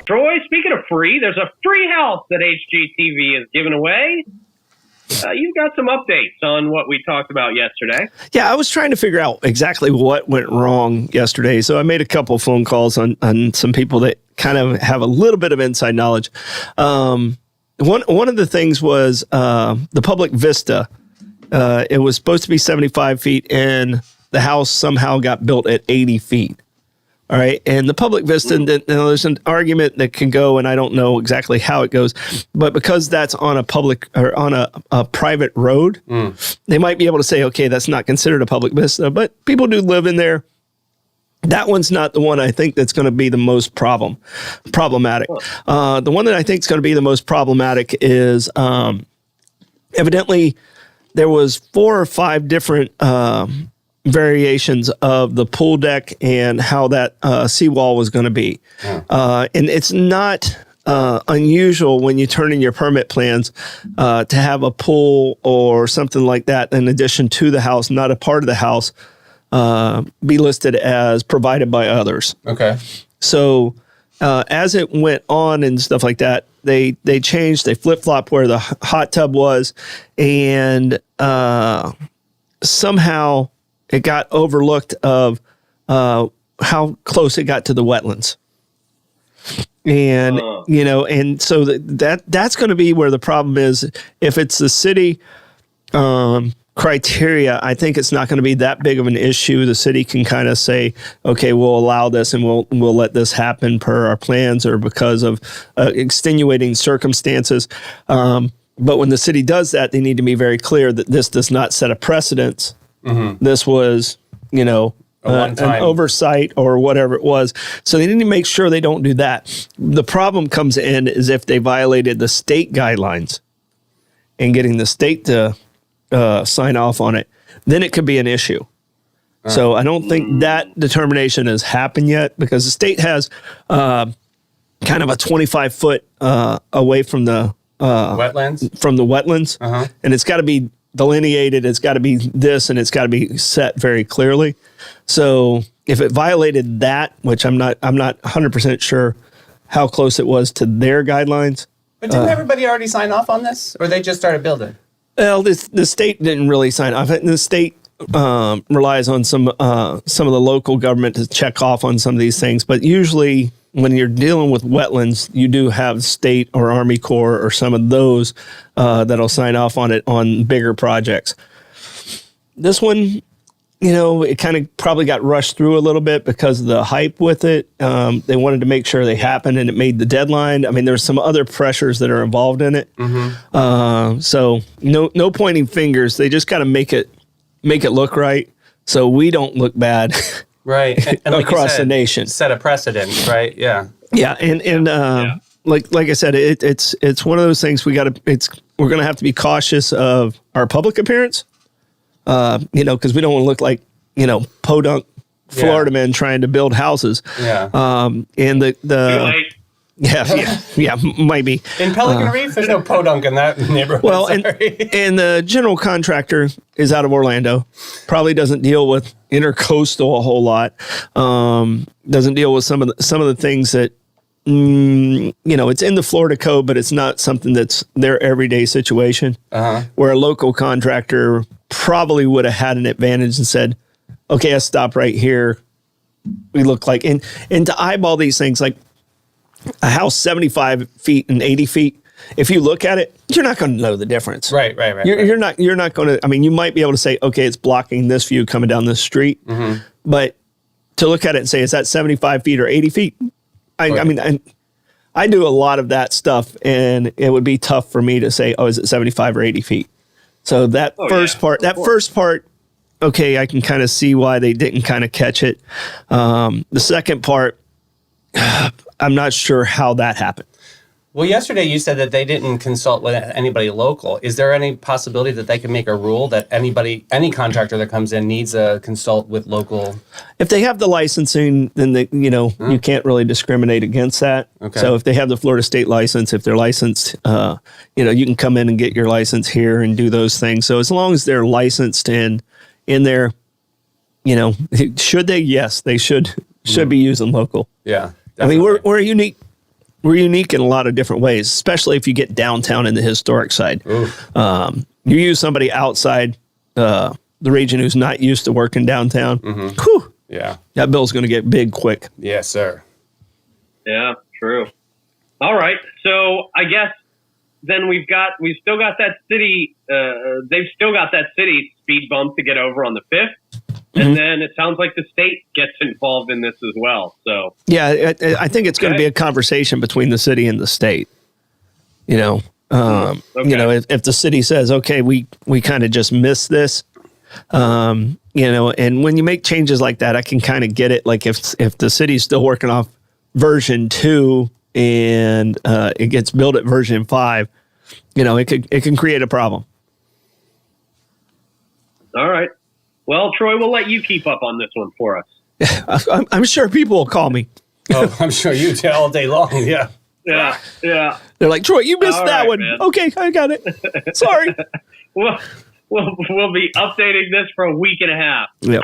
Troy, speaking of free, there's a free house that HGTV is giving away. You've got some updates on what we talked about yesterday. Yeah, I was trying to figure out exactly what went wrong yesterday. So I made a couple of phone calls on some people that kind of have a little bit of inside knowledge. One of the things was the public vista. It was supposed to be 75 feet, and the house somehow got built at 80 feet. All right. And the public vista, there's an argument that can go, and I don't know exactly how it goes, but because that's on a public or on a private road, they might be able to say, okay, that's not considered a public vista, but people do live in there. That one's not the one I think that's going to be the most problematic. The one that I think is going to be the most problematic is evidently there was 4 or 5 different variations of the pool deck and how that seawall was going to be. And it's not unusual when you turn in your permit plans to have a pool or something like that in addition to the house, not a part of the house, be listed as provided by others. Okay. So as it went on and stuff like that, they changed, they flip-flopped where the hot tub was, and somehow it got overlooked of how close it got to the wetlands. And, and so that's going to be where the problem is. If it's the city criteria, I think it's not going to be that big of an issue. The city can kind of say, okay, we'll allow this and we'll let this happen per our plans or because of extenuating circumstances. But when the city does that, they need to be very clear that this does not set a precedence. This was, an oversight or whatever it was. So they need to make sure they don't do that. The problem comes in is if they violated the state guidelines and getting the state to sign off on it, then it could be an issue. So I don't think that determination has happened yet because the state has kind of a 25-foot away from the wetlands, and it's got to be delineated. It's got to be this, and it's got to be set very clearly. So if it violated that, which I'm not 100% sure how close it was to their guidelines. But didn't everybody already sign off on this, or they just started building? Well, the state didn't really sign off. The state relies on some of the local government to check off on some of these things, but usually when you're dealing with wetlands, you do have state or Army Corps or some of those that'll sign off on it on bigger projects. This one, it kind of probably got rushed through a little bit because of the hype with it. They wanted to make sure they happened and it made the deadline. I mean, there's some other pressures that are involved in it. So no pointing fingers. They just got to make it look right so we don't look bad. Right. And like across you said, the nation. Set a precedent, right? Yeah. Yeah. And like I said, it's one of those things we're going to have to be cautious of our public appearance, because we don't want to look like, podunk Florida men trying to build houses. Yeah. And yeah, might be. In Pelican Reef, there's no podunk in that neighborhood. Well, and the general contractor is out of Orlando. Probably doesn't deal with intercoastal a whole lot. Doesn't deal with some of the things that it's in the Florida code, but it's not something that's their everyday situation. Where a local contractor probably would have had an advantage and said, "Okay, I stop right here. We look like," and to eyeball these things like. A house 75 feet and 80 feet, if you look at it, you're not going to know the difference. Right. You're not going to, you might be able to say, okay, it's blocking this view coming down this street. But to look at it and say, is that 75 feet or 80 feet? I do a lot of that stuff, and it would be tough for me to say, oh, is it 75 or 80 feet? So that first part, okay, I can kind of see why they didn't kind of catch it. The second part, I'm not sure how that happened. Well, yesterday you said that they didn't consult with anybody local. Is there any possibility that they can make a rule that any contractor that comes in needs to consult with local? If they have the licensing, then you can't really discriminate against that. Okay. So if they have the Florida state license, if they're licensed, you can come in and get your license here and do those things. So as long as they're licensed and in there, should they? Yes, they should be using local. Yeah. Definitely. I mean, we're a unique we're unique in a lot of different ways, especially if you get downtown in the historic side. You use somebody outside the region who's not used to working downtown. Whew, Yeah. that bill's going to get big quick. Yes, sir. Yeah, true. All right. So I guess then we've still got that city. They've still got that city speed bump to get over on the 5th. And then it sounds like the state gets involved in this as well. So yeah, I think it's going to be a conversation between the city and the state. You know, if the city says, okay, we kind of just missed this, and when you make changes like that, I can kind of get it. Like if the city's still working off version 2 and it gets built at version 5, it can create a problem. All right. Well, Troy, we'll let you keep up on this one for us. I'm sure people will call me. Oh, I'm sure you do all day long. Yeah. Yeah. They're like, Troy, you missed All that right, one. man. Okay, I got it. Sorry. We'll be updating this for a week and a half. Yep.